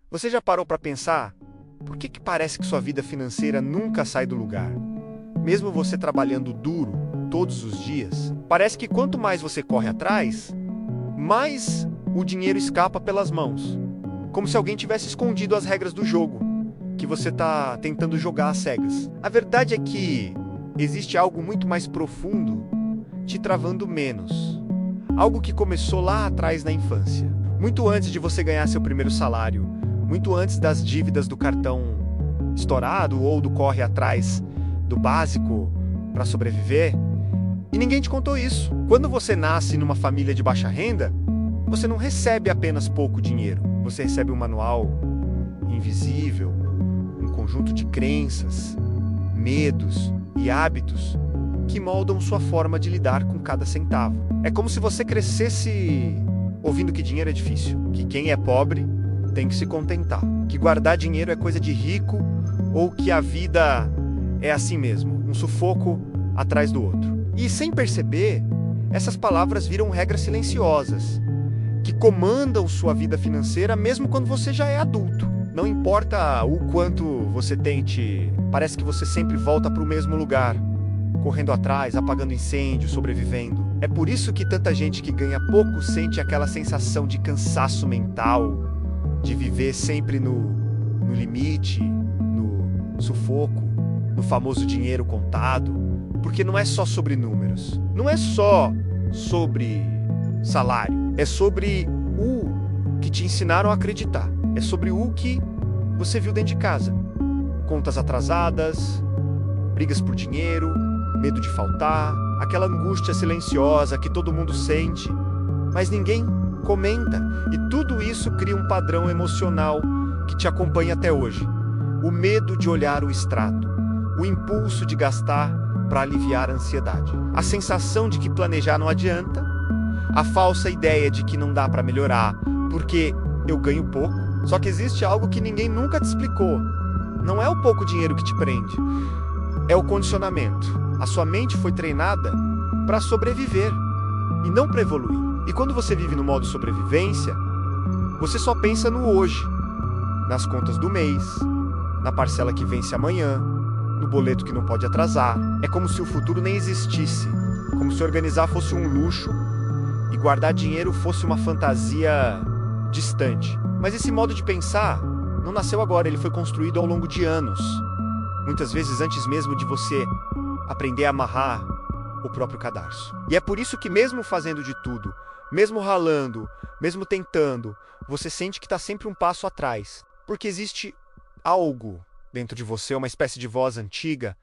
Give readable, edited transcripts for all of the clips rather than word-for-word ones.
Você já parou para pensar por que parece que sua vida financeira nunca sai do lugar? Mesmo você trabalhando duro todos os dias, parece que quanto mais você corre atrás, mais o dinheiro escapa pelas mãos. Como se alguém tivesse escondido as regras do jogo, que você está tentando jogar às cegas. A verdade é que existe algo muito mais profundo te travando menos. Algo que começou lá atrás na infância. Muito antes de você ganhar seu primeiro salário, muito antes das dívidas do cartão estourado ou do corre atrás do básico para sobreviver. E ninguém te contou isso. Quando você nasce numa família de baixa renda, você não recebe apenas pouco dinheiro. Você recebe um manual invisível, um conjunto de crenças, medos e hábitos que moldam sua forma de lidar com cada centavo. É como se você crescesse ouvindo que dinheiro é difícil, que quem é pobre tem que se contentar, que guardar dinheiro é coisa de rico ou que a vida é assim mesmo, um sufoco atrás do outro. E sem perceber, essas palavras viram regras silenciosas que comandam sua vida financeira mesmo quando você já é adulto. Não importa o quanto você tente, parece que você sempre volta para o mesmo lugar, correndo atrás, apagando incêndio, sobrevivendo. É por isso que tanta gente que ganha pouco sente aquela sensação de cansaço mental, de viver sempre no limite, no sufoco, no famoso dinheiro contado, porque não é só sobre números, não é só sobre salário, é sobre o que te ensinaram a acreditar, é sobre o que você viu dentro de casa. Contas atrasadas, brigas por dinheiro, medo de faltar, aquela angústia silenciosa que todo mundo sente, mas ninguém comenta. E tudo isso cria um padrão emocional que te acompanha até hoje. O medo de olhar o extrato, o impulso de gastar para aliviar a ansiedade, a sensação de que planejar não adianta, a falsa ideia de que não dá para melhorar porque eu ganho pouco. Só que existe algo que ninguém nunca te explicou. Não é o pouco dinheiro que te prende, é o condicionamento. A sua mente foi treinada para sobreviver e não para evoluir. E quando você vive no modo sobrevivência, você só pensa no hoje, nas contas do mês, na parcela que vence amanhã, no boleto que não pode atrasar. É como se o futuro nem existisse, como se organizar fosse um luxo e guardar dinheiro fosse uma fantasia distante. Mas esse modo de pensar não nasceu agora, ele foi construído ao longo de anos. Muitas vezes antes mesmo de você aprender a amarrar o próprio cadarço. E é por isso que mesmo fazendo de tudo, mesmo ralando, mesmo tentando, você sente que está sempre um passo atrás. Porque existe algo dentro de você, uma espécie de voz antiga,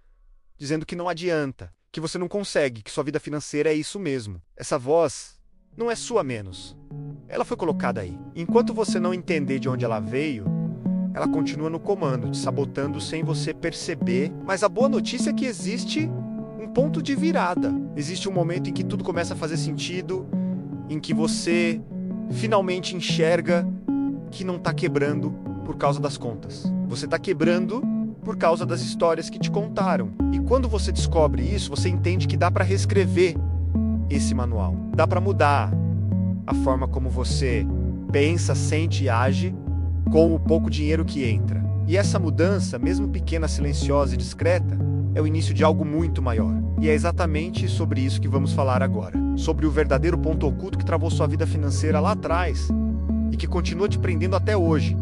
dizendo que não adianta, que você não consegue, que sua vida financeira é isso mesmo. Essa voz não é sua menos. Ela foi colocada aí. Enquanto você não entender de onde ela veio, ela continua no comando, te sabotando sem você perceber. Mas a boa notícia é que existe um ponto de virada. Existe um momento em que tudo começa a fazer sentido, em que você finalmente enxerga que não está quebrando por causa das contas. Você está quebrando por causa das histórias que te contaram. E quando você descobre isso, você entende que dá para reescrever esse manual. Dá para mudar a forma como você pensa, sente e age com o pouco dinheiro que entra. E essa mudança, mesmo pequena, silenciosa e discreta, é o início de algo muito maior. E é exatamente sobre isso que vamos falar agora. Sobre o verdadeiro ponto oculto que travou sua vida financeira lá atrás e que continua te prendendo até hoje,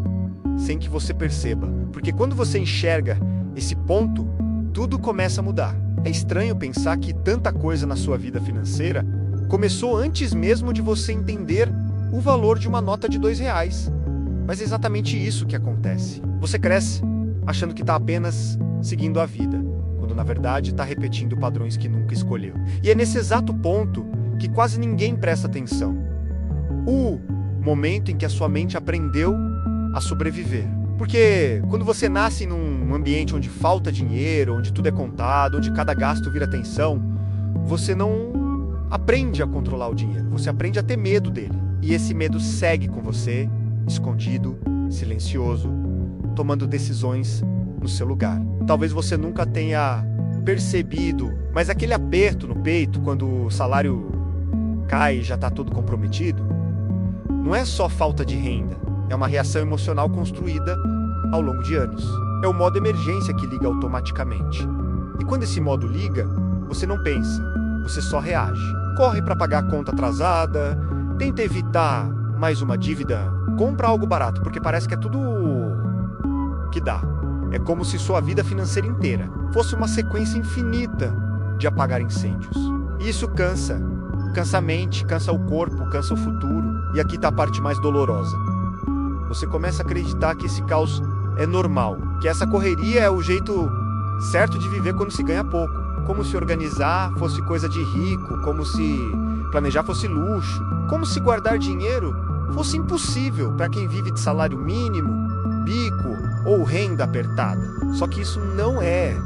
sem que você perceba. Porque quando você enxerga esse ponto, tudo começa a mudar. É estranho pensar que tanta coisa na sua vida financeira começou antes mesmo de você entender o valor de uma nota de R$2. Mas é exatamente isso que acontece. Você cresce achando que está apenas seguindo a vida, quando na verdade está repetindo padrões que nunca escolheu. E é nesse exato ponto que quase ninguém presta atenção. O momento em que a sua mente aprendeu a sobreviver. Porque quando você nasce num ambiente onde falta dinheiro, onde tudo é contado, onde cada gasto vira tensão, você não aprende a controlar o dinheiro, você aprende a ter medo dele. E esse medo segue com você, escondido, silencioso, tomando decisões no seu lugar. Talvez você nunca tenha percebido, mas aquele aperto no peito quando o salário cai e já está todo comprometido, não é só falta de renda, É uma reação emocional construída ao longo de anos. É o modo emergência que liga automaticamente. E quando esse modo liga, você não pensa, você só reage. Corre para pagar a conta atrasada, tenta evitar mais uma dívida, compra algo barato, porque parece que é tudo que dá. É como se sua vida financeira inteira fosse uma sequência infinita de apagar incêndios. E isso cansa. Cansa a mente, cansa o corpo, cansa o futuro. E aqui está a parte mais dolorosa. Você começa a acreditar que esse caos é normal, que essa correria é o jeito certo de viver quando se ganha pouco. Como se organizar fosse coisa de rico, como se planejar fosse luxo, como se guardar dinheiro fosse impossível para quem vive de salário mínimo, bico ou renda apertada. Só que isso não é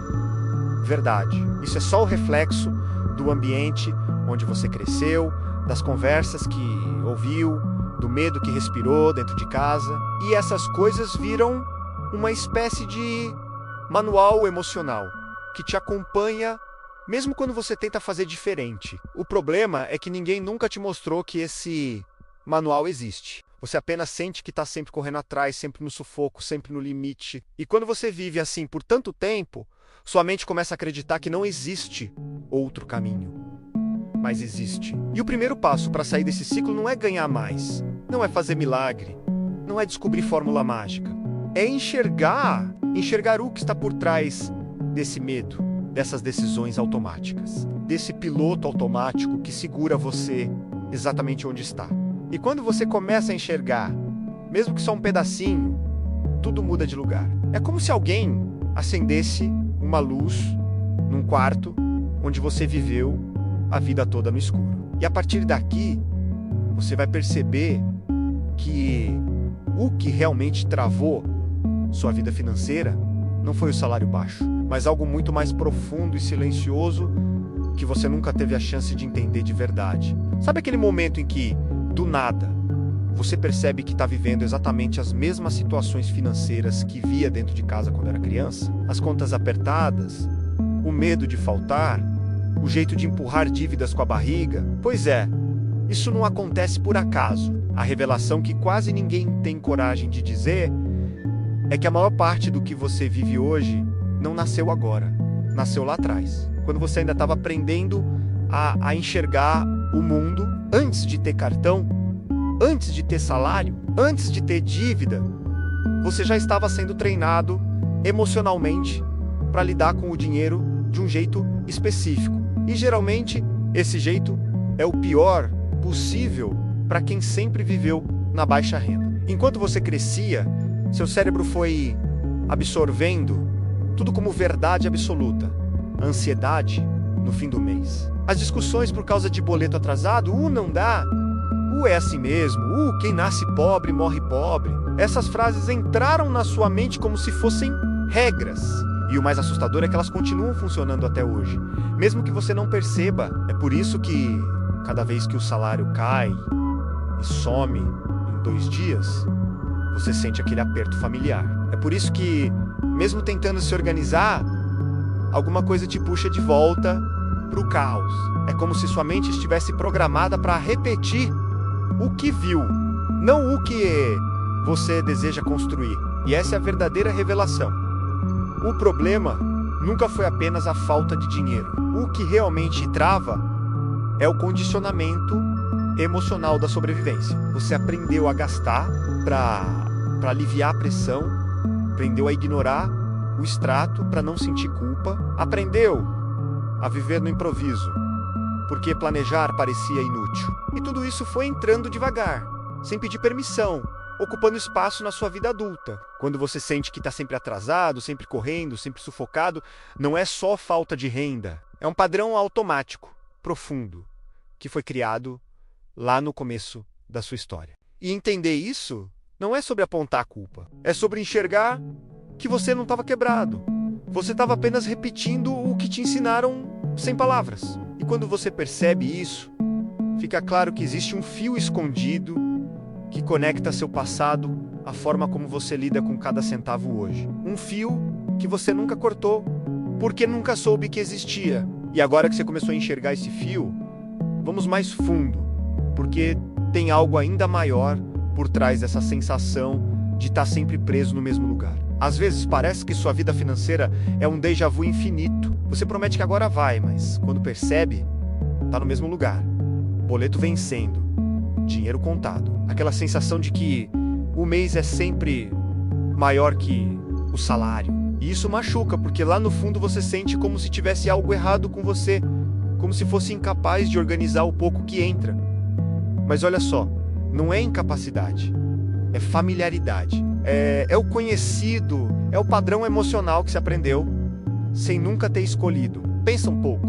verdade. Isso é só o reflexo do ambiente onde você cresceu, das conversas que ouviu, do medo que respirou dentro de casa. E essas coisas viram uma espécie de manual emocional que te acompanha mesmo quando você tenta fazer diferente. O problema é que ninguém nunca te mostrou que esse manual existe. Você apenas sente que está sempre correndo atrás, sempre no sufoco, sempre no limite. E quando você vive assim por tanto tempo, sua mente começa a acreditar que não existe outro caminho. Mas existe. E o primeiro passo para sair desse ciclo não é ganhar mais, não é fazer milagre, não é descobrir fórmula mágica. É enxergar o que está por trás desse medo, dessas decisões automáticas, desse piloto automático que segura você exatamente onde está. E quando você começa a enxergar, mesmo que só um pedacinho, tudo muda de lugar. É como se alguém acendesse uma luz num quarto onde você viveu a vida toda no escuro. E a partir daqui, você vai perceber que o que realmente travou sua vida financeira não foi o salário baixo, mas algo muito mais profundo e silencioso que você nunca teve a chance de entender de verdade. Sabe aquele momento em que, do nada, você percebe que está vivendo exatamente as mesmas situações financeiras que via dentro de casa quando era criança? As contas apertadas, o medo de faltar, o jeito de empurrar dívidas com a barriga? Pois é, isso não acontece por acaso. A revelação que quase ninguém tem coragem de dizer é que a maior parte do que você vive hoje não nasceu agora, nasceu lá atrás, quando você ainda estava aprendendo a enxergar o mundo antes de ter cartão, antes de ter salário, antes de ter dívida. Você já estava sendo treinado emocionalmente para lidar com o dinheiro de um jeito específico. E geralmente esse jeito é o pior possível para quem sempre viveu na baixa renda. Enquanto você crescia, seu cérebro foi absorvendo tudo como verdade absoluta. A ansiedade no fim do mês. As discussões por causa de boleto atrasado, não dá, é assim mesmo, quem nasce pobre morre pobre. Essas frases entraram na sua mente como se fossem regras. E o mais assustador é que elas continuam funcionando até hoje, mesmo que você não perceba. É por isso que, cada vez que o salário cai e some em 2 dias, você sente aquele aperto familiar. É por isso que, mesmo tentando se organizar, alguma coisa te puxa de volta para o caos. É como se sua mente estivesse programada para repetir o que viu, não o que você deseja construir. E essa é a verdadeira revelação. O problema nunca foi apenas a falta de dinheiro. O que realmente trava é o condicionamento emocional da sobrevivência. Você aprendeu a gastar para aliviar a pressão, aprendeu a ignorar o extrato para não sentir culpa, aprendeu a viver no improviso, porque planejar parecia inútil. E tudo isso foi entrando devagar, sem pedir permissão, ocupando espaço na sua vida adulta. Quando você sente que está sempre atrasado, sempre correndo, sempre sufocado, não é só falta de renda. É um padrão automático, profundo, que foi criado lá no começo da sua história. E entender isso não é sobre apontar a culpa. É sobre enxergar que você não estava quebrado. Você estava apenas repetindo o que te ensinaram sem palavras. E quando você percebe isso, fica claro que existe um fio escondido que conecta seu passado à forma como você lida com cada centavo hoje. Um fio que você nunca cortou, porque nunca soube que existia. E agora que você começou a enxergar esse fio, vamos mais fundo, porque tem algo ainda maior por trás dessa sensação de estar sempre preso no mesmo lugar. Às vezes parece que sua vida financeira é um déjà vu infinito. Você promete que agora vai, mas quando percebe, tá no mesmo lugar. Boleto vencendo, dinheiro contado. Aquela sensação de que o mês é sempre maior que o salário. E isso machuca, porque lá no fundo você sente como se tivesse algo errado com você, como se fosse incapaz de organizar o pouco que entra. Mas olha só, não é incapacidade, é familiaridade. É o conhecido, é o padrão emocional que se aprendeu sem nunca ter escolhido. Pensa um pouco.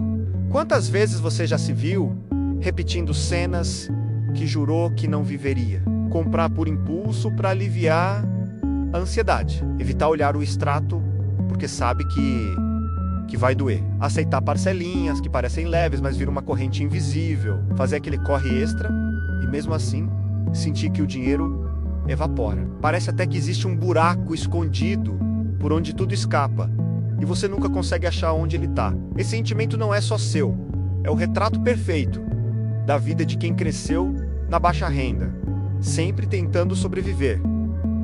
Quantas vezes você já se viu repetindo cenas que jurou que não viveria? Comprar por impulso para aliviar a ansiedade. Evitar olhar o extrato porque sabe que vai doer. Aceitar parcelinhas que parecem leves, mas viram uma corrente invisível. Fazer aquele corre extra e mesmo assim sentir que o dinheiro evapora. Parece até que existe um buraco escondido por onde tudo escapa e você nunca consegue achar onde ele está. Esse sentimento não é só seu, é o retrato perfeito da vida de quem cresceu na baixa renda, sempre tentando sobreviver,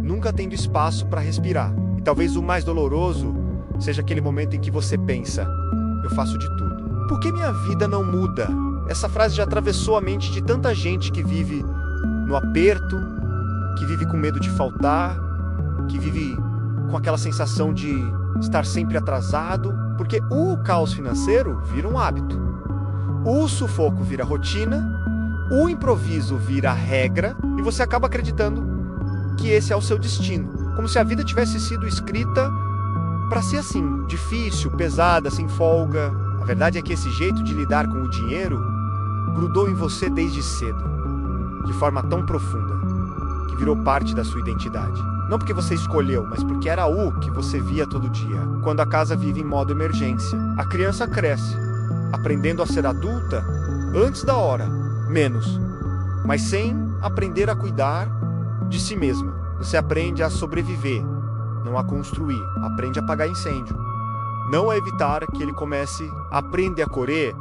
nunca tendo espaço para respirar. E talvez o mais doloroso seja aquele momento em que você pensa: eu faço de tudo. Por que minha vida não muda? Essa frase já atravessou a mente de tanta gente que vive no aperto, que vive com medo de faltar, que vive com aquela sensação de estar sempre atrasado, porque o caos financeiro vira um hábito, o sufoco vira rotina, o improviso vira regra e você acaba acreditando que esse é o seu destino, como se a vida tivesse sido escrita para ser assim, difícil, pesada, sem folga. A verdade é que esse jeito de lidar com o dinheiro grudou em você desde cedo, de forma tão profunda, que virou parte da sua identidade. Não porque você escolheu, mas porque era o que você via todo dia. Quando a casa vive em modo emergência, a criança cresce, aprendendo a ser adulta antes da hora, menos, mas sem aprender a cuidar de si mesma. Você aprende a sobreviver, não a construir. Aprende a apagar incêndio, não a evitar que ele comece. Aprende a correr,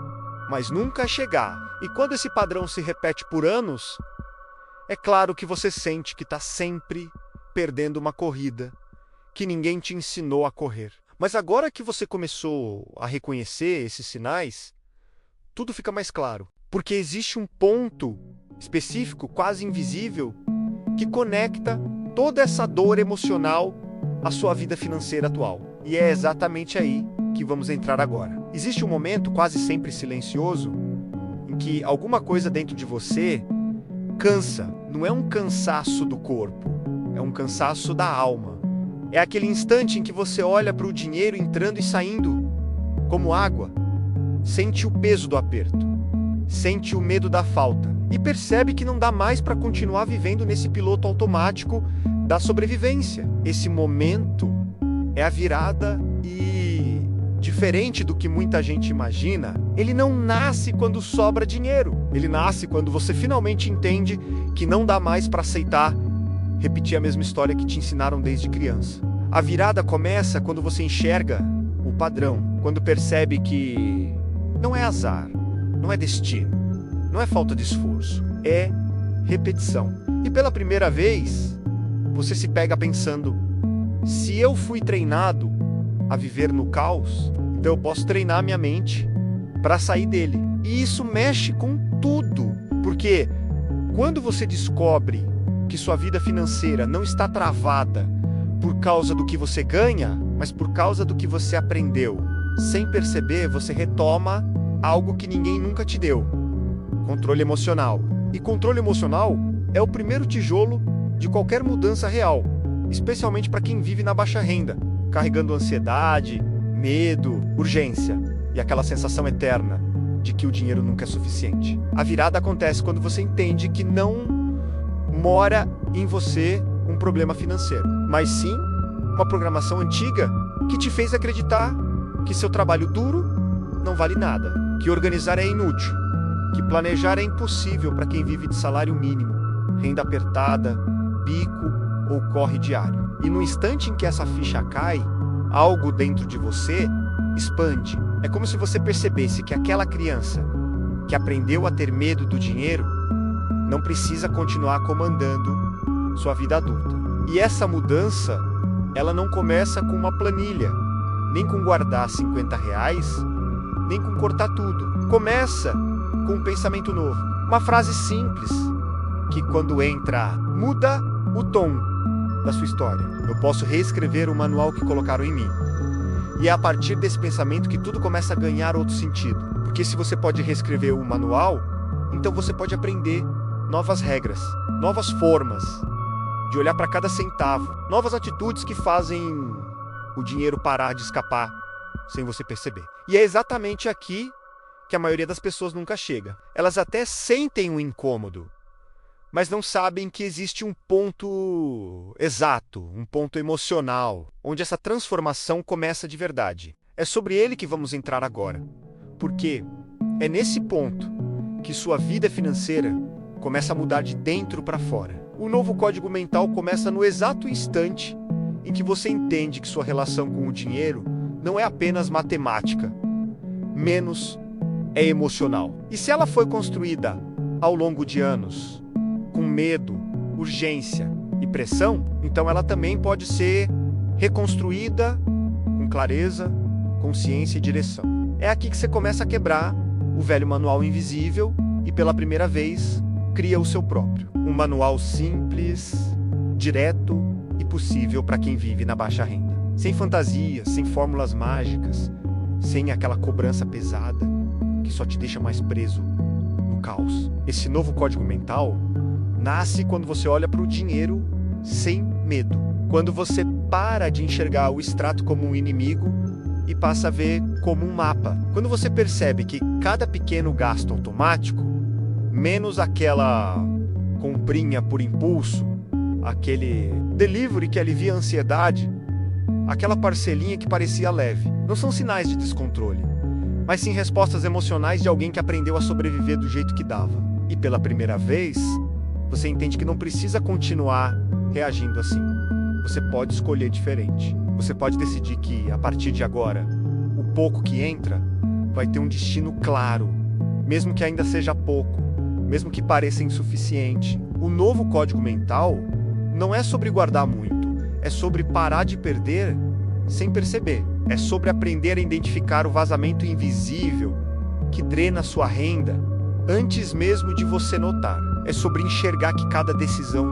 mas nunca a chegar. E quando esse padrão se repete por anos, é claro que você sente que está sempre perdendo uma corrida que ninguém te ensinou a correr. Mas agora que você começou a reconhecer esses sinais, tudo fica mais claro. Porque existe um ponto específico, quase invisível, que conecta toda essa dor emocional à sua vida financeira atual. E é exatamente aí que vamos entrar agora. Existe um momento, quase sempre silencioso, em que alguma coisa dentro de você cansa. Não é um cansaço do corpo, é um cansaço da alma. É aquele instante em que você olha para o dinheiro entrando e saindo como água, sente o peso do aperto, sente o medo da falta e percebe que não dá mais para continuar vivendo nesse piloto automático da sobrevivência. Esse momento é a virada e, diferente do que muita gente imagina, ele não nasce quando sobra dinheiro. Ele nasce quando você finalmente entende que não dá mais para aceitar repetir a mesma história que te ensinaram desde criança. A virada começa quando você enxerga o padrão, quando percebe que não é azar, não é destino, não é falta de esforço, é repetição. E pela primeira vez, você se pega pensando: se eu fui treinado a viver no caos, então eu posso treinar minha mente para sair dele. E isso mexe com tudo, porque quando você descobre que sua vida financeira não está travada por causa do que você ganha, mas por causa do que você aprendeu, sem perceber, você retoma algo que ninguém nunca te deu: controle emocional. E controle emocional é o primeiro tijolo de qualquer mudança real, especialmente para quem vive na baixa renda, carregando ansiedade, medo, urgência e aquela sensação eterna de que o dinheiro nunca é suficiente. A virada acontece quando você entende que não mora em você um problema financeiro, mas sim uma programação antiga que te fez acreditar que seu trabalho duro não vale nada, que organizar é inútil, que planejar é impossível para quem vive de salário mínimo, renda apertada, bico ou corre diário. E no instante em que essa ficha cai, algo dentro de você expande. É como se você percebesse que aquela criança que aprendeu a ter medo do dinheiro não precisa continuar comandando sua vida adulta. E essa mudança, ela não começa com uma planilha, nem com guardar R$ 50, nem com cortar tudo. Começa com um pensamento novo. Uma frase simples, que quando entra, muda o tom da sua história. Eu posso reescrever o manual que colocaram em mim. E é a partir desse pensamento que tudo começa a ganhar outro sentido. Porque se você pode reescrever o manual, então você pode aprender novas regras, novas formas de olhar para cada centavo, novas atitudes que fazem o dinheiro parar de escapar sem você perceber. E é exatamente aqui que a maioria das pessoas nunca chega. Elas até sentem um incômodo, mas não sabem que existe um ponto exato, um ponto emocional, onde essa transformação começa de verdade. É sobre ele que vamos entrar agora, porque é nesse ponto que sua vida financeira começa a mudar de dentro para fora. O novo código mental começa no exato instante em que você entende que sua relação com o dinheiro não é apenas matemática, menos é emocional. E se ela foi construída ao longo de anos, com medo, urgência e pressão, então ela também pode ser reconstruída com clareza, consciência e direção. É aqui que você começa a quebrar o velho manual invisível e pela primeira vez cria o seu próprio. Um manual simples, direto e possível para quem vive na baixa renda. Sem fantasias, sem fórmulas mágicas, sem aquela cobrança pesada que só te deixa mais preso no caos. Esse novo código mental nasce quando você olha para o dinheiro sem medo. Quando você para de enxergar o extrato como um inimigo e passa a ver como um mapa. Quando você percebe que cada pequeno gasto automático, menos aquela comprinha por impulso, aquele delivery que alivia a ansiedade, aquela parcelinha que parecia leve, não são sinais de descontrole, mas sim respostas emocionais de alguém que aprendeu a sobreviver do jeito que dava. E pela primeira vez, você entende que não precisa continuar reagindo assim. Você pode escolher diferente. Você pode decidir que, a partir de agora, o pouco que entra vai ter um destino claro, mesmo que ainda seja pouco, mesmo que pareça insuficiente. O novo código mental não é sobre guardar muito, é sobre parar de perder sem perceber. É sobre aprender a identificar o vazamento invisível que drena sua renda antes mesmo de você notar. É sobre enxergar que cada decisão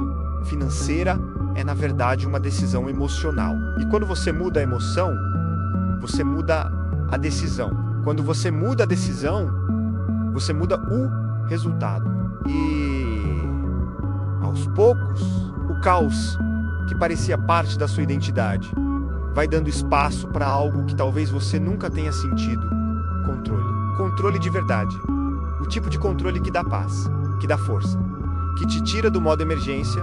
financeira é, na verdade, uma decisão emocional. E quando você muda a emoção, você muda a decisão. Quando você muda a decisão, você muda o resultado. E, aos poucos, o caos que parecia parte da sua identidade vai dando espaço para algo que talvez você nunca tenha sentido: controle. Controle de verdade. O tipo de controle que dá paz, que dá força, que te tira do modo emergência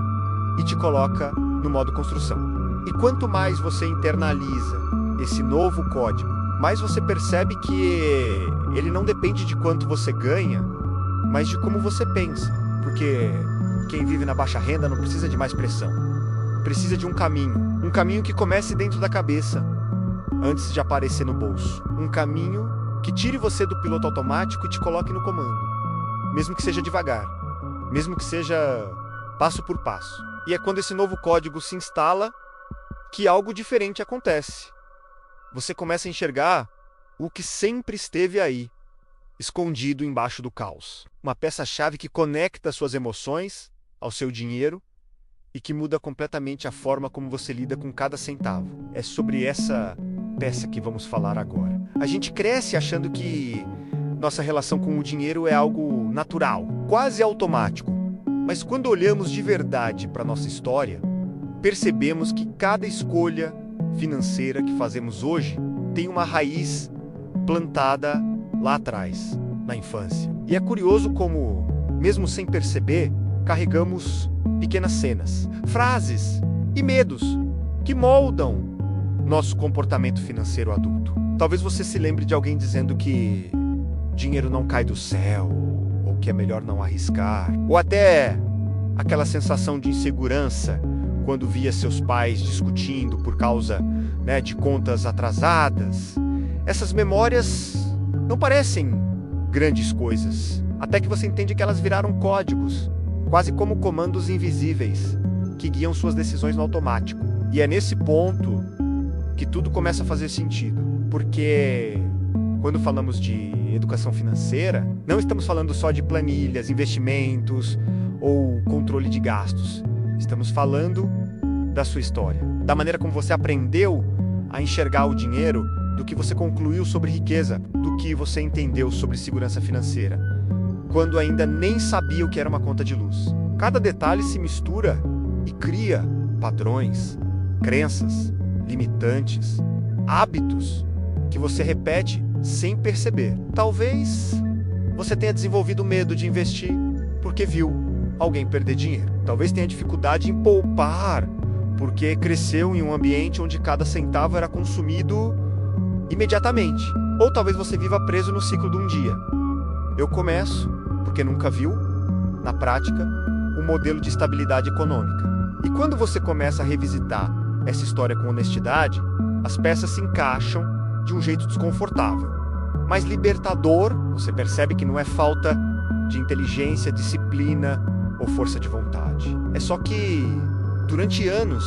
e te coloca no modo construção. E quanto mais você internaliza esse novo código, mais você percebe que ele não depende de quanto você ganha, mas de como você pensa. Porque quem vive na baixa renda não precisa de mais pressão. Precisa de um caminho que comece dentro da cabeça, antes de aparecer no bolso. Um caminho que tire você do piloto automático e te coloque no comando. Mesmo que seja devagar, mesmo que seja passo por passo. E é quando esse novo código se instala que algo diferente acontece. Você começa a enxergar o que sempre esteve aí, escondido embaixo do caos. Uma peça-chave que conecta suas emoções ao seu dinheiro e que muda completamente a forma como você lida com cada centavo. É sobre essa peça que vamos falar agora. A gente cresce achando que nossa relação com o dinheiro é algo natural, quase automático. Mas quando olhamos de verdade para nossa história, percebemos que cada escolha financeira que fazemos hoje tem uma raiz plantada lá atrás, na infância. E é curioso como, mesmo sem perceber, carregamos pequenas cenas, frases e medos que moldam nosso comportamento financeiro adulto. Talvez você se lembre de alguém dizendo que dinheiro não cai do céu, ou que é melhor não arriscar, ou até aquela sensação de insegurança quando via seus pais discutindo por causa, de contas atrasadas. Essas memórias não parecem grandes coisas, até que você entende que elas viraram códigos, quase como comandos invisíveis, que guiam suas decisões no automático. E é nesse ponto que tudo começa a fazer sentido. Porque quando falamos de educação financeira, não estamos falando só de planilhas, investimentos ou controle de gastos. Estamos falando da sua história, da maneira como você aprendeu a enxergar o dinheiro, do que você concluiu sobre riqueza, do que você entendeu sobre segurança financeira, quando ainda nem sabia o que era uma conta de luz. Cada detalhe se mistura e cria padrões, crenças, limitantes, hábitos que você repete sem perceber. Talvez você tenha desenvolvido medo de investir porque viu alguém perder dinheiro. Talvez tenha dificuldade em poupar porque cresceu em um ambiente onde cada centavo era consumido imediatamente. Ou talvez você viva preso no ciclo de um dia. Eu começo porque nunca viu, na prática, um modelo de estabilidade econômica. E quando você começa a revisitar essa história com honestidade, as peças se encaixam de um jeito desconfortável, mas libertador. Você percebe que não é falta de inteligência, disciplina ou força de vontade. É só que, durante anos,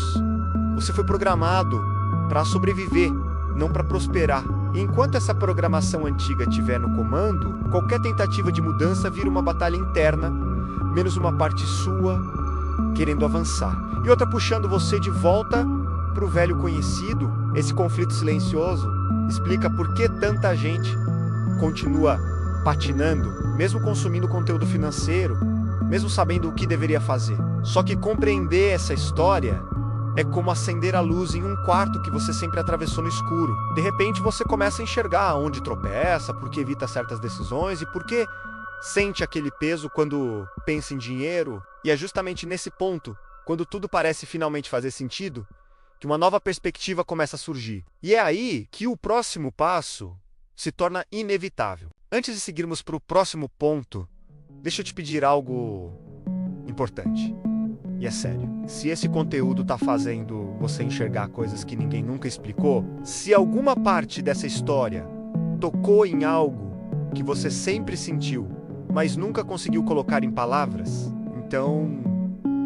você foi programado para sobreviver, não para prosperar. E enquanto essa programação antiga estiver no comando, qualquer tentativa de mudança vira uma batalha interna, menos uma parte sua querendo avançar e outra puxando você de volta para o velho conhecido. Esse conflito silencioso explica por que tanta gente continua patinando, mesmo consumindo conteúdo financeiro, mesmo sabendo o que deveria fazer. Só que compreender essa história é como acender a luz em um quarto que você sempre atravessou no escuro. De repente você começa a enxergar onde tropeça, por que evita certas decisões e por que sente aquele peso quando pensa em dinheiro. E é justamente nesse ponto, quando tudo parece finalmente fazer sentido, que uma nova perspectiva começa a surgir. E é aí que o próximo passo se torna inevitável. Antes de seguirmos para o próximo ponto, deixa eu te pedir algo importante. E é sério. Se esse conteúdo está fazendo você enxergar coisas que ninguém nunca explicou, se alguma parte dessa história tocou em algo que você sempre sentiu, mas nunca conseguiu colocar em palavras, então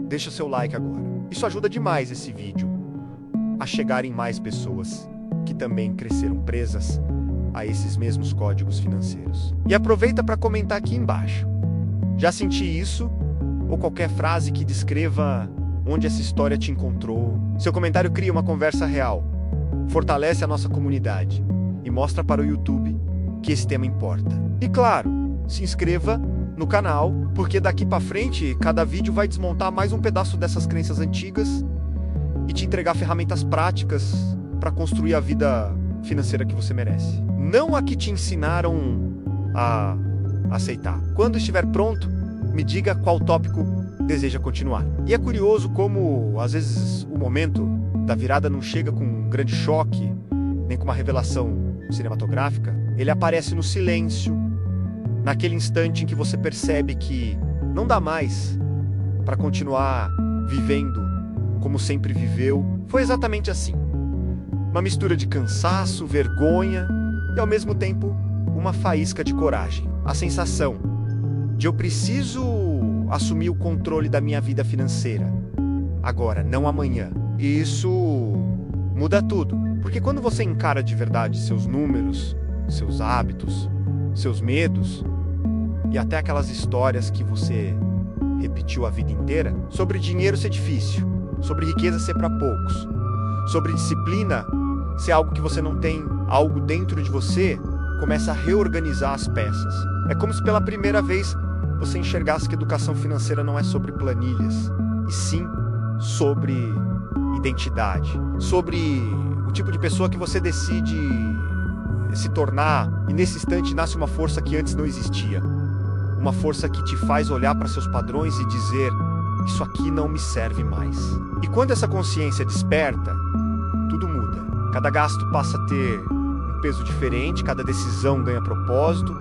deixa seu like agora. Isso ajuda demais esse vídeo a chegar em mais pessoas que também cresceram presas a esses mesmos códigos financeiros. E aproveita para comentar aqui embaixo. Já senti isso? Ou qualquer frase que descreva onde essa história te encontrou. Seu comentário cria uma conversa real, fortalece a nossa comunidade e mostra para o YouTube que esse tema importa. E claro, se inscreva no canal, porque daqui para frente cada vídeo vai desmontar mais um pedaço dessas crenças antigas e te entregar ferramentas práticas para construir a vida financeira que você merece. Não a que te ensinaram a aceitar. Quando estiver pronto, me diga qual tópico deseja continuar. E é curioso como, às vezes, o momento da virada não chega com um grande choque, nem com uma revelação cinematográfica. Ele aparece no silêncio, naquele instante em que você percebe que não dá mais para continuar vivendo como sempre viveu. Foi exatamente assim. Uma mistura de cansaço, vergonha e, ao mesmo tempo, uma faísca de coragem. A sensação de eu preciso assumir o controle da minha vida financeira agora, não amanhã. E isso muda tudo, porque quando você encara de verdade seus números, seus hábitos, seus medos e até aquelas histórias que você repetiu a vida inteira, sobre dinheiro ser difícil, sobre riqueza ser para poucos, sobre disciplina ser algo que você não tem, algo dentro de você começa a reorganizar as peças. É como se pela primeira vez você enxergasse que educação financeira não é sobre planilhas, e sim sobre identidade, sobre o tipo de pessoa que você decide se tornar, e nesse instante nasce uma força que antes não existia. Uma força que te faz olhar para seus padrões e dizer: isso aqui não me serve mais. E quando essa consciência desperta, tudo muda. Cada gasto passa a ter um peso diferente, cada decisão ganha propósito,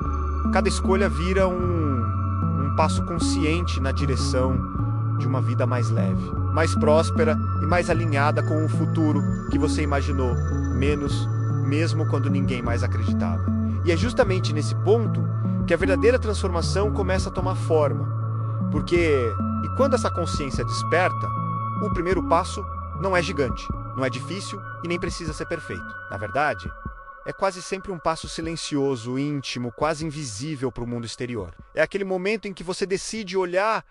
cada escolha vira um passo consciente na direção de uma vida mais leve, mais próspera e mais alinhada com o futuro que você imaginou, mesmo quando ninguém mais acreditava. E é justamente nesse ponto que a verdadeira transformação começa a tomar forma, porque, e quando essa consciência desperta, O primeiro passo não é gigante, não é difícil e nem precisa ser perfeito. Na verdade, é quase sempre um passo silencioso, íntimo, quase invisível para o mundo exterior. É aquele momento em que você decide olhar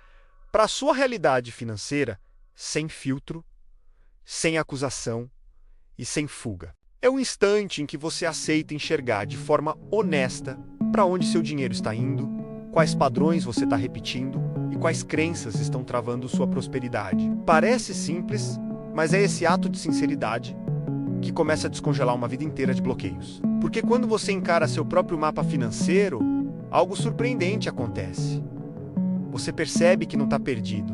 para a sua realidade financeira sem filtro, sem acusação e sem fuga. É o instante em que você aceita enxergar de forma honesta para onde seu dinheiro está indo, quais padrões você está repetindo e quais crenças estão travando sua prosperidade. Parece simples, mas é esse ato de sinceridade que começa a descongelar uma vida inteira de bloqueios. Porque quando você encara seu próprio mapa financeiro, algo surpreendente acontece. Você percebe que não está perdido,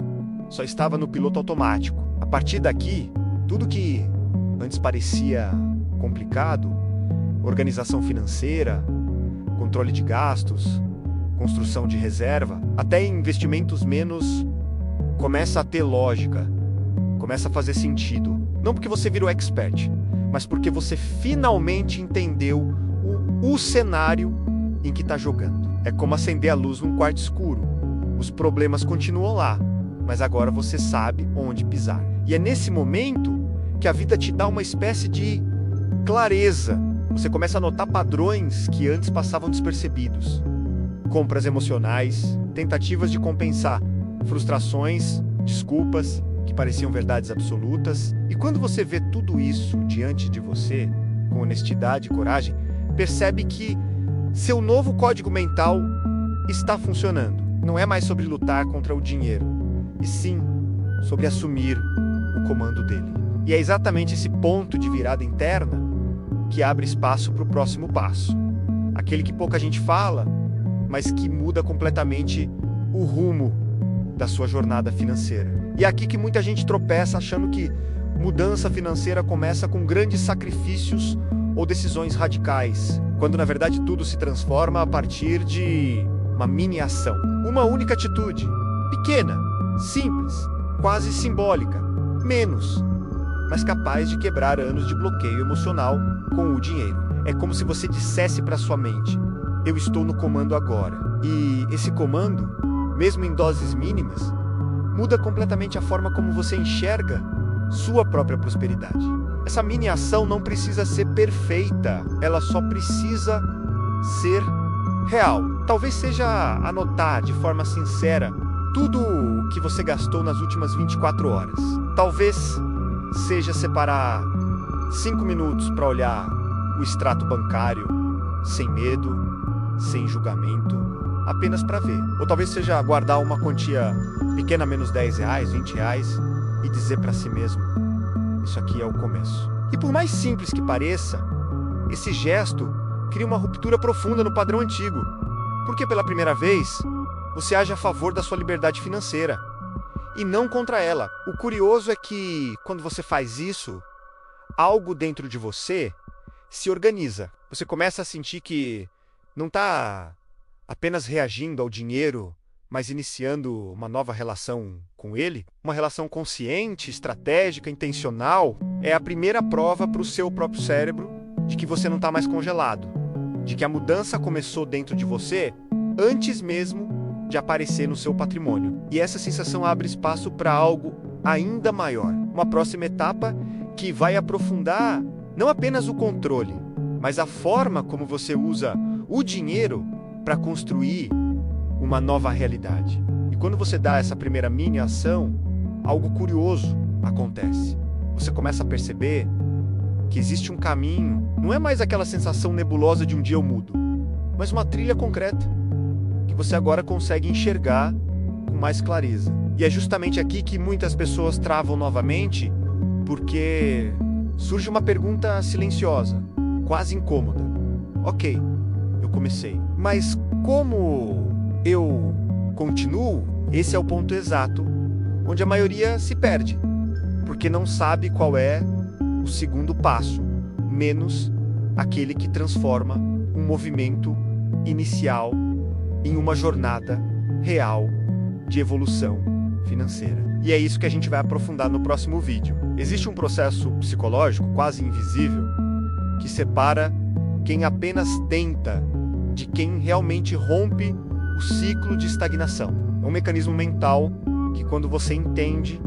só estava no piloto automático. A partir daqui, tudo que antes parecia complicado, organização financeira, controle de gastos, construção de reserva, até investimentos menos, começa a ter lógica, começa a fazer sentido. Não porque você virou expert, mas porque você finalmente entendeu o cenário em que está jogando. É como acender a luz num quarto escuro. Os problemas continuam lá, mas agora você sabe onde pisar. E é nesse momento que a vida te dá uma espécie de clareza. Você começa a notar padrões que antes passavam despercebidos. Compras emocionais, tentativas de compensar frustrações, desculpas que pareciam verdades absolutas. E quando você vê tudo isso diante de você, com honestidade e coragem, percebe que seu novo código mental está funcionando. Não é mais sobre lutar contra o dinheiro, e sim sobre assumir o comando dele. E é exatamente esse ponto de virada interna que abre espaço para o próximo passo. Aquele que pouca gente fala, mas que muda completamente o rumo da sua jornada financeira. E é aqui que muita gente tropeça achando que mudança financeira começa com grandes sacrifícios ou decisões radicais, quando na verdade tudo se transforma a partir de uma mini ação. Uma única atitude, pequena, simples, quase simbólica, menos, mas capaz de quebrar anos de bloqueio emocional com o dinheiro. É como se você dissesse para sua mente: eu estou no comando agora. E esse comando, mesmo em doses mínimas, muda completamente a forma como você enxerga sua própria prosperidade. Essa mini ação não precisa ser perfeita, ela só precisa ser real. Talvez seja anotar de forma sincera tudo o que você gastou nas últimas 24 horas. Talvez seja separar 5 minutos para olhar o extrato bancário, sem medo, sem julgamento, apenas para ver. Ou talvez seja guardar uma quantia pequena, menos R$10, R$20, e dizer para si mesmo: isso aqui é o começo. E por mais simples que pareça, esse gesto cria uma ruptura profunda no padrão antigo, porque pela primeira vez você age a favor da sua liberdade financeira e não contra ela. O curioso é que quando você faz isso, algo dentro de você se organiza. Você começa a sentir que não está apenas reagindo ao dinheiro, mas iniciando uma nova relação com ele, uma relação consciente, estratégica, intencional. É a primeira prova para o seu próprio cérebro de que você não está mais congelado, de que a mudança começou dentro de você antes mesmo de aparecer no seu patrimônio. E essa sensação abre espaço para algo ainda maior, uma próxima etapa que vai aprofundar não apenas o controle, mas a forma como você usa o dinheiro para construir uma nova realidade. E quando você dá essa primeira mini ação, algo curioso acontece. Você começa a perceber que existe um caminho, não é mais aquela sensação nebulosa de um dia eu mudo, mas uma trilha concreta, que você agora consegue enxergar com mais clareza. E é justamente aqui que muitas pessoas travam novamente, porque surge uma pergunta silenciosa, quase incômoda. Ok, eu comecei, mas como eu continuo? Esse é o ponto exato onde a maioria se perde, porque não sabe qual é o segundo passo, menos aquele que transforma um movimento inicial em uma jornada real de evolução financeira. E é isso que a gente vai aprofundar no próximo vídeo. Existe um processo psicológico quase invisível que separa quem apenas tenta de quem realmente rompe o ciclo de estagnação. É um mecanismo mental que, quando você entende,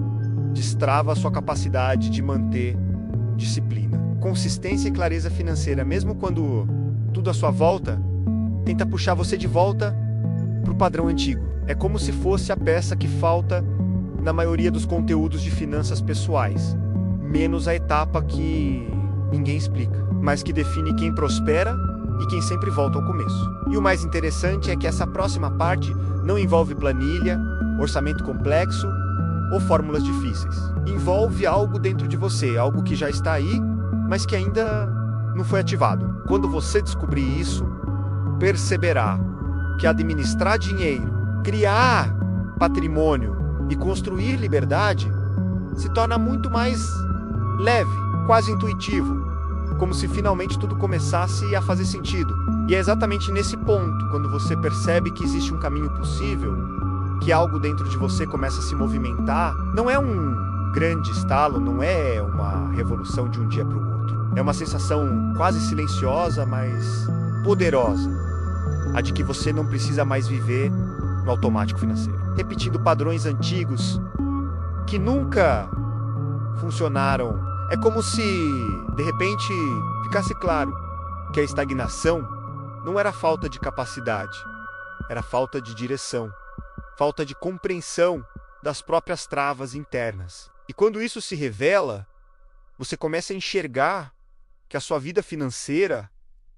destrava a sua capacidade de manter disciplina. Consistência e clareza financeira, mesmo quando tudo à sua volta tenta puxar você de volta para o padrão antigo. É como se fosse a peça que falta na maioria dos conteúdos de finanças pessoais, menos a etapa que ninguém explica, mas que define quem prospera e quem sempre volta ao começo. E o mais interessante é que essa próxima parte não envolve planilha, orçamento complexo ou fórmulas difíceis. Envolve algo dentro de você, algo que já está aí, mas que ainda não foi ativado. Quando você descobrir isso, perceberá que administrar dinheiro, criar patrimônio e construir liberdade se torna muito mais leve, quase intuitivo, como se finalmente tudo começasse a fazer sentido. E é exatamente nesse ponto, quando você percebe que existe um caminho possível, que algo dentro de você começa a se movimentar. Não é um grande estalo, não é uma revolução de um dia para o outro. É uma sensação quase silenciosa, mas poderosa, a de que você não precisa mais viver no automático financeiro, repetindo padrões antigos que nunca funcionaram. É como se, de repente, ficasse claro que a estagnação não era falta de capacidade, era falta de direção, falta de compreensão das próprias travas internas. E quando isso se revela, você começa a enxergar que a sua vida financeira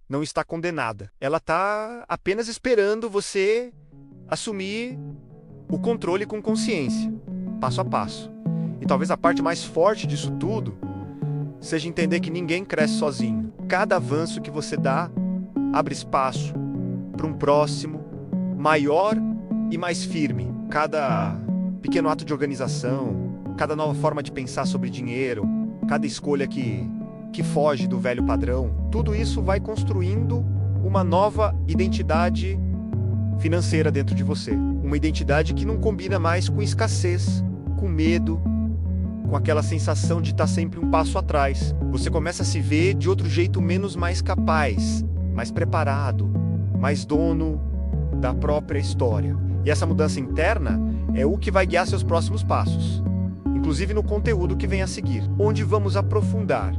não está condenada. Ela está apenas esperando você assumir o controle com consciência, passo a passo. E talvez a parte mais forte disso tudo seja entender que ninguém cresce sozinho. Cada avanço que você dá abre espaço para um próximo, maior e mais firme. Cada pequeno ato de organização, cada nova forma de pensar sobre dinheiro, cada escolha que foge do velho padrão, tudo isso vai construindo uma nova identidade financeira dentro de você. Uma identidade que não combina mais com escassez, com medo, com aquela sensação de estar sempre um passo atrás. Você começa a se ver de outro jeito, mais capaz, mais preparado, mais dono da própria história. E essa mudança interna é o que vai guiar seus próximos passos, inclusive no conteúdo que vem a seguir, onde vamos aprofundar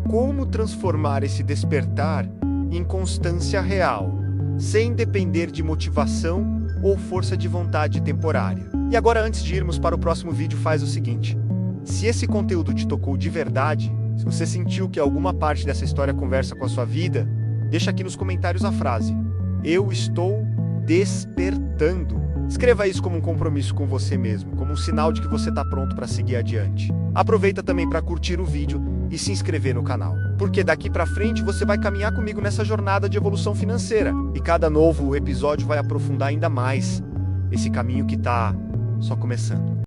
como transformar esse despertar em constância real, sem depender de motivação ou força de vontade temporária. E agora, antes de irmos para o próximo vídeo, faz o seguinte: se esse conteúdo te tocou de verdade, se você sentiu que alguma parte dessa história conversa com a sua vida, deixa aqui nos comentários a frase: eu estou despertando. Escreva isso como um compromisso com você mesmo, como um sinal de que você está pronto para seguir adiante. Aproveita também para curtir o vídeo e se inscrever no canal, porque daqui para frente você vai caminhar comigo nessa jornada de evolução financeira, e cada novo episódio vai aprofundar ainda mais esse caminho que está só começando.